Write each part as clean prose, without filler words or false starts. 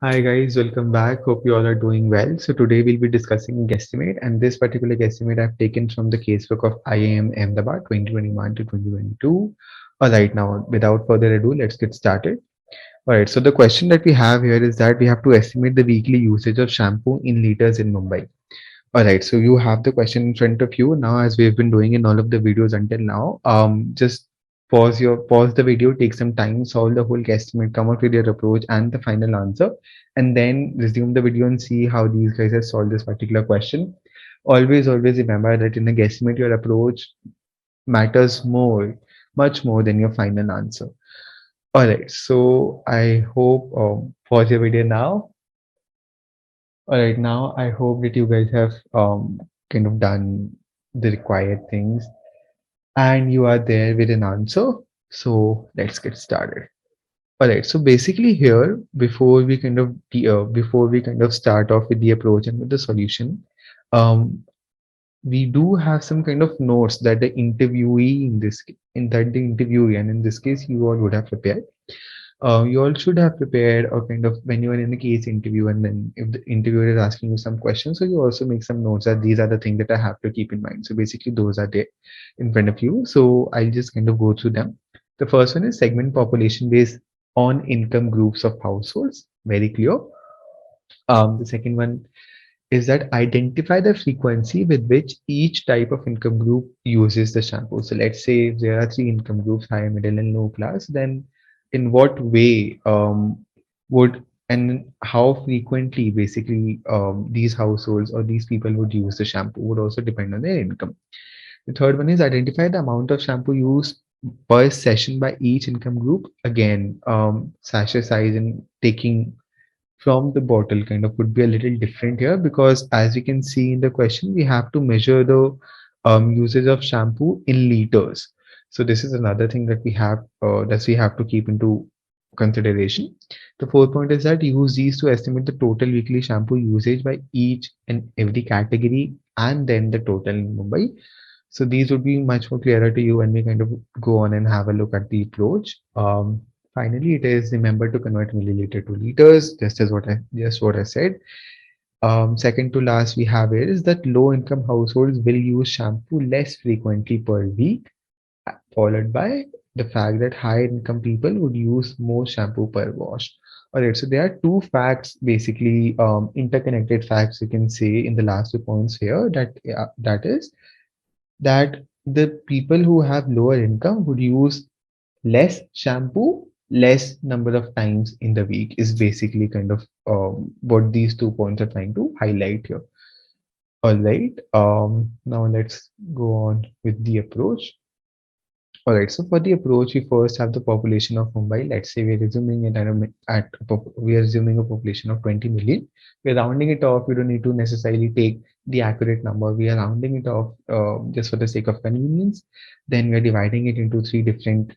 Hi guys, welcome back. Hope you all are doing well. So today we'll be discussing Guesstimate, and this particular Guesstimate I've taken from the casework of IIM Ahmedabad 2021 to 2022. All right, now without further ado, let's get started. All right, so the question that we have here is that we have to estimate the weekly usage of shampoo in liters in Mumbai. All right, so you have the question in front of you now, as we've been doing in all of the videos until now. Just pause the video, take some time, solve the whole guesstimate, come up with your approach and the final answer, and then resume the video and see how these guys have solved this particular question. Always remember that in a guesstimate, your approach matters more, much more than your final answer. All right, so I hope pause your video now. All right, now I hope that you guys have kind of done the required things and you are there with an answer. So let's get started. All right, so basically here, before we kind of start off with the approach and with the solution, um, we do have some kind of notes that the interviewee the interviewee, and in this case you all would have prepared. You all should have prepared a kind of when you are in the case interview, and then if the interviewer is asking you some questions, so you also make some notes that these are the things that I have to keep in mind. So basically, those are there in front of you. So I'll just kind of go through them. The first one is segment population based on income groups of households. Very clear. The second one is that identify the frequency with which each type of income group uses the shampoo. So let's say if there are three income groups, high, middle, and low class, then in what way would and how frequently basically these households or these people would use the shampoo would also depend on their income. The third one is identify the amount of shampoo used per session by each income group. Again, sachet size and taking from the bottle kind of would be a little different here, because as you can see in the question, we have to measure the usage of shampoo in liters. So this is another thing that we have to keep into consideration. The fourth point is that use these to estimate the total weekly shampoo usage by each and every category, and then the total in Mumbai. So these would be much more clearer to you when we kind of go on and have a look at the approach. Finally, it is remember to convert milliliter to liters, just what I said. Second to last we have here is that low income households will use shampoo less frequently per week, followed by the fact that high income people would use more shampoo per wash. All right, so there are two facts, basically interconnected facts you can say in the last 2 points here. That is that the people who have lower income would use less shampoo, less number of times in the week is basically kind of what these 2 points are trying to highlight here. All right. Now let's go on with the approach. All right, so for the approach, we first have the population of Mumbai. Let's say we're assuming it we are assuming a population of 20 million. We're rounding it off. We don't need to necessarily take the accurate number. We are rounding it off just for the sake of convenience. Then we're dividing it into three different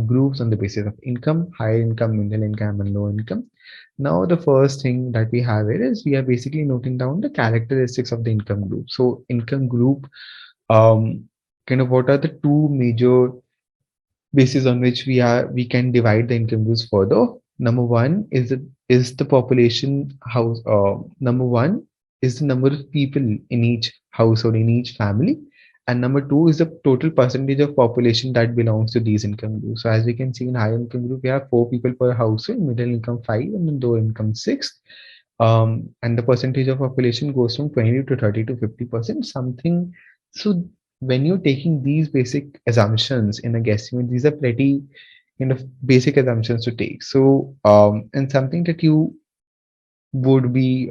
groups on the basis of income: high income, middle income, and low income. Now, the first thing that we have here is we are basically noting down the characteristics of the income group. So, income group, kind of what are the two major basis on which we can divide the income groups further. Number one is the population house. Number one is the number of people in each household, in each family, and number two is the total percentage of population that belongs to these income groups. So as we can see in high income group, we have four people per household, middle income five, and in low income six. And the percentage of population goes from 20 to 30 to 50%, something. So when you're taking these basic assumptions in a guesstimate, these are pretty kind of basic assumptions to take. So, and something that you would be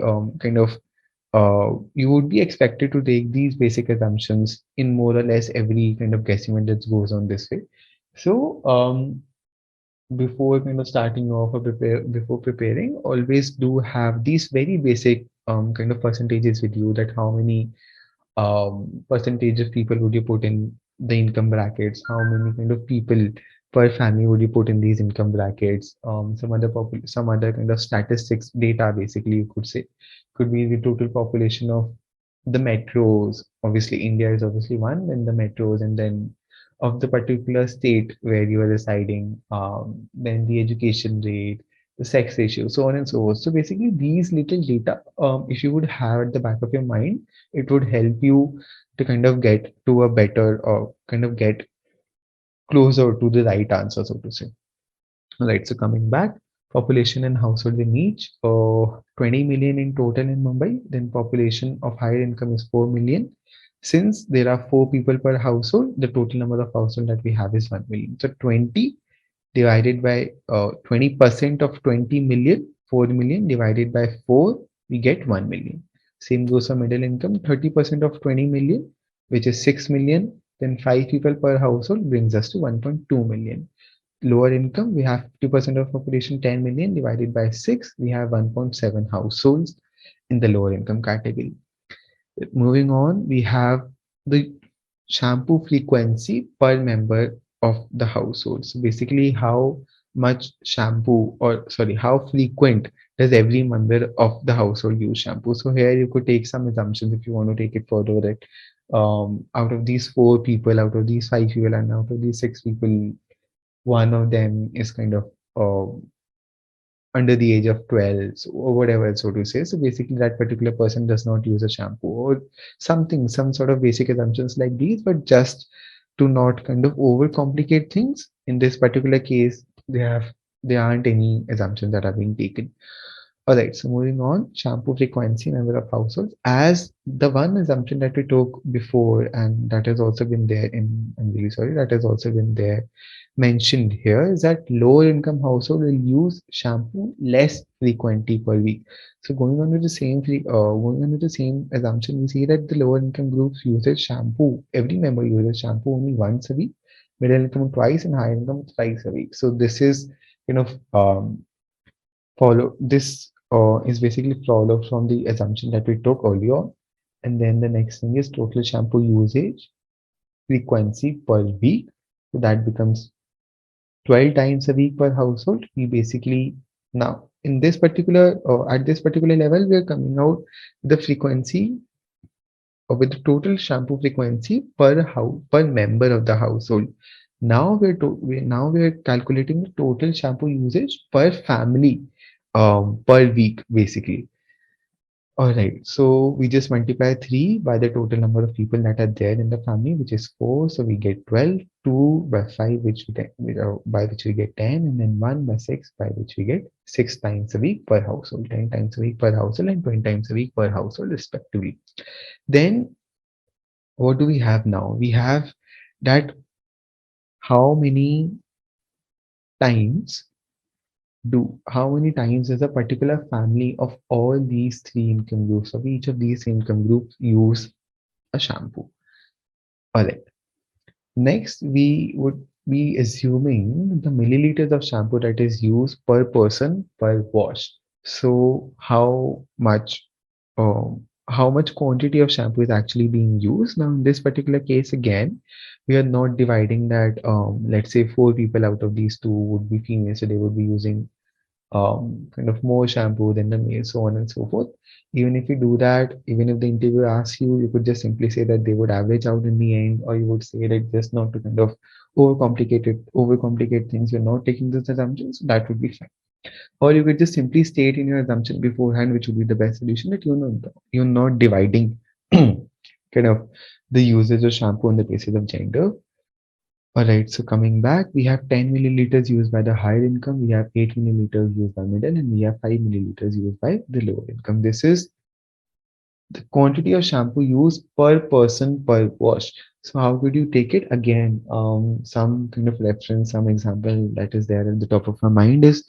you would be expected to take these basic assumptions in more or less every kind of guesstimate that goes on this way. So, before kind of starting off or before preparing, always do have these very basic kind of percentages with you, that how many percentage of people would you put in the income brackets, how many kind of people per family would you put in these income brackets, some other kind of statistics data, basically you could say, could be the total population of the metros. Obviously India is obviously one, then the metros, and then of the particular state where you are residing, then the education rate, the sex ratio, so on and so forth. So basically, these little data, if you would have at the back of your mind, it would help you to kind of get to a better or kind of get closer to the right answer, so to say. Right, so coming back, population and household in each, 20 million in total in Mumbai, then population of higher income is 4 million. Since there are 4 people per household, the total number of household that we have is 1 million. So 20 divided by 20% of 20 million, 4 million divided by 4, we get 1 million. Same goes for middle income, 30% of 20 million, which is 6 million, then 5 people per household brings us to 1.2 million. Lower income, we have 50% of population, 10 million divided by 6, we have 1.7 households in the lower income category. Moving on, we have the shampoo frequency per member of the household. So basically, how much shampoo, or sorry, how frequent does every member of the household use shampoo? So here you could take some assumptions if you want to take it further, that out of these 4 people, out of these 5 people, and out of these 6 people, one of them is kind of under the age of 12, or whatever, so to say. So basically, that particular person does not use a shampoo or something, some sort of basic assumptions like these, but just to not kind of overcomplicate things. In this particular case, there aren't any assumptions that are being taken. All right, so moving on, shampoo frequency, number of households. As the one assumption that we took before, and that has also been there in, I'm really sorry, that has also been there mentioned here, is that lower income household will use shampoo less frequently per week. So going on with the same assumption, we see that the lower income groups uses shampoo. Every member uses shampoo only once a week, middle income twice, and high income thrice a week. So this is, you know, follow this is basically followed from the assumption that we took earlier. And then the next thing is total shampoo usage frequency per week. So that becomes 12 times a week per household. We basically, now in this particular at this particular level, we are coming out the frequency, or with the total shampoo frequency per member of the household. Now we're calculating the total shampoo usage per family per week, basically. All right, so we just multiply 3 by the total number of people that are there in the family, which is 4. So we get 12, 2 by 5, by which we get 10, and then 1 by 6, by which we get 6 times a week per household, 10 times a week per household, and 20 times a week per household, respectively. Then what do we have now? We have that how many times how many times does a particular family of all these 3 income groups, of each of these income groups, use a shampoo? All right. Next, we would be assuming the milliliters of shampoo that is used per person per wash. So how much quantity of shampoo is actually being used? Now, in this particular case, again, we are not dividing that. Let's say 4 people out of these two would be female, so they would be using kind of more shampoo than the male, so on and so forth. Even if you do that, even if the interviewer asks you, you could just simply say that they would average out in the end, or you would say that just not to kind of overcomplicate things. You're not taking those assumptions, so that would be fine. Or you could just simply state in your assumption beforehand, which would be the best solution, that you're not dividing kind of the usage of shampoo on the basis of gender. All right, so coming back, we have 10 milliliters used by the higher income, we have 8 milliliters used by middle, and we have 5 milliliters used by the lower income. This is the quantity of shampoo used per person per wash. So how could you take it? Again, some kind of reference, some example that is there at the top of my mind is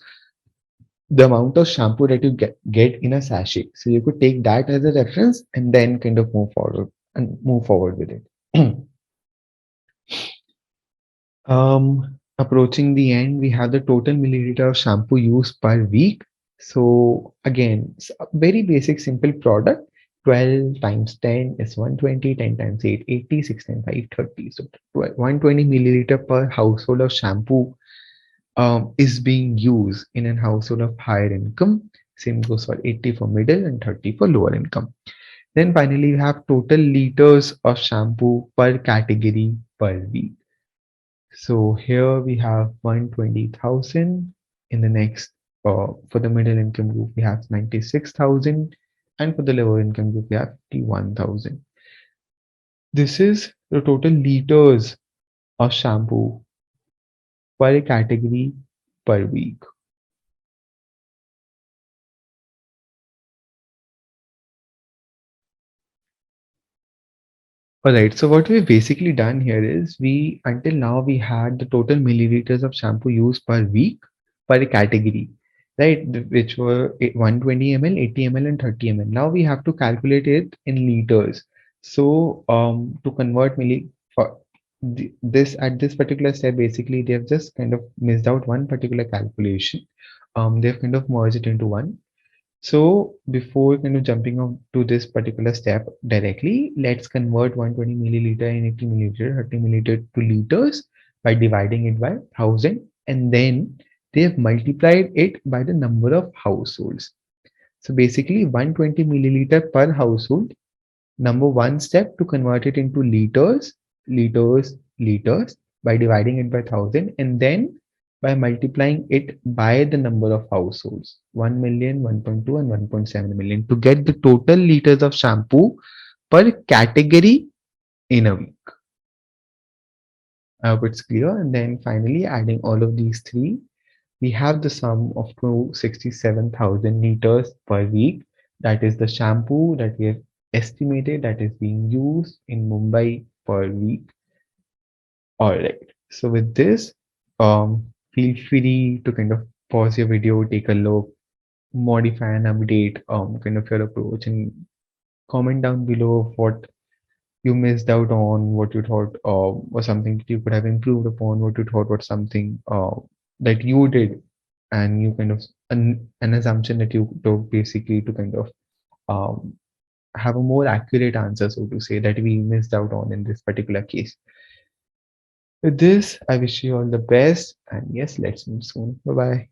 the amount of shampoo that you get in a sachet. So you could take that as a reference and then kind of move forward with it. Approaching the end, we have the total milliliter of shampoo used per week. So again, it's a very basic, simple product. 12 times 10 is 120, 10 times 8, 80, 6 times 5, 30. So 120 milliliter per household of shampoo is being used in a household of higher income. Same goes for 80 for middle and 30 for lower income. Then finally, we have total liters of shampoo per category per week. So here we have 120,000 in the next For the middle income group, we have 96,000, and for the lower income group, we have 51,000. This is the total liters of shampoo per category per week. All right, so what we've basically done here is we, until now, we had the total milliliters of shampoo used per week per category, right? Which were 120 ml, 80 ml, and 30 ml. Now we have to calculate it in liters. So to convert for this at this particular step, basically they have just kind of missed out one particular calculation. They've kind of merged it into one. So before kind of jumping on to this particular step directly, let's convert 120 milliliter and 80 milliliter, 30 milliliter to liters by dividing it by 1,000, and then they have multiplied it by the number of households. So basically 120 milliliter per household. Number one step to convert it into liters by dividing it by 1,000, and then by multiplying it by the number of households 1 million, 1.2, and 1.7 million to get the total liters of shampoo per category in a week. I hope it's clear. And then finally, adding all of these three, we have the sum of 267,000 liters per week. That is the shampoo that we have estimated that is being used in Mumbai per week. All right. So with this, feel free to kind of pause your video, take a look, modify and update kind of your approach, and comment down below what you missed out on, what you thought was something that you could have improved upon, what you thought was something that you did, and you kind of an assumption that you took basically to kind of um, have a more accurate answer, so to say, that we missed out on in this particular case. With this, I wish you all the best, and yes, let's meet soon. Bye bye.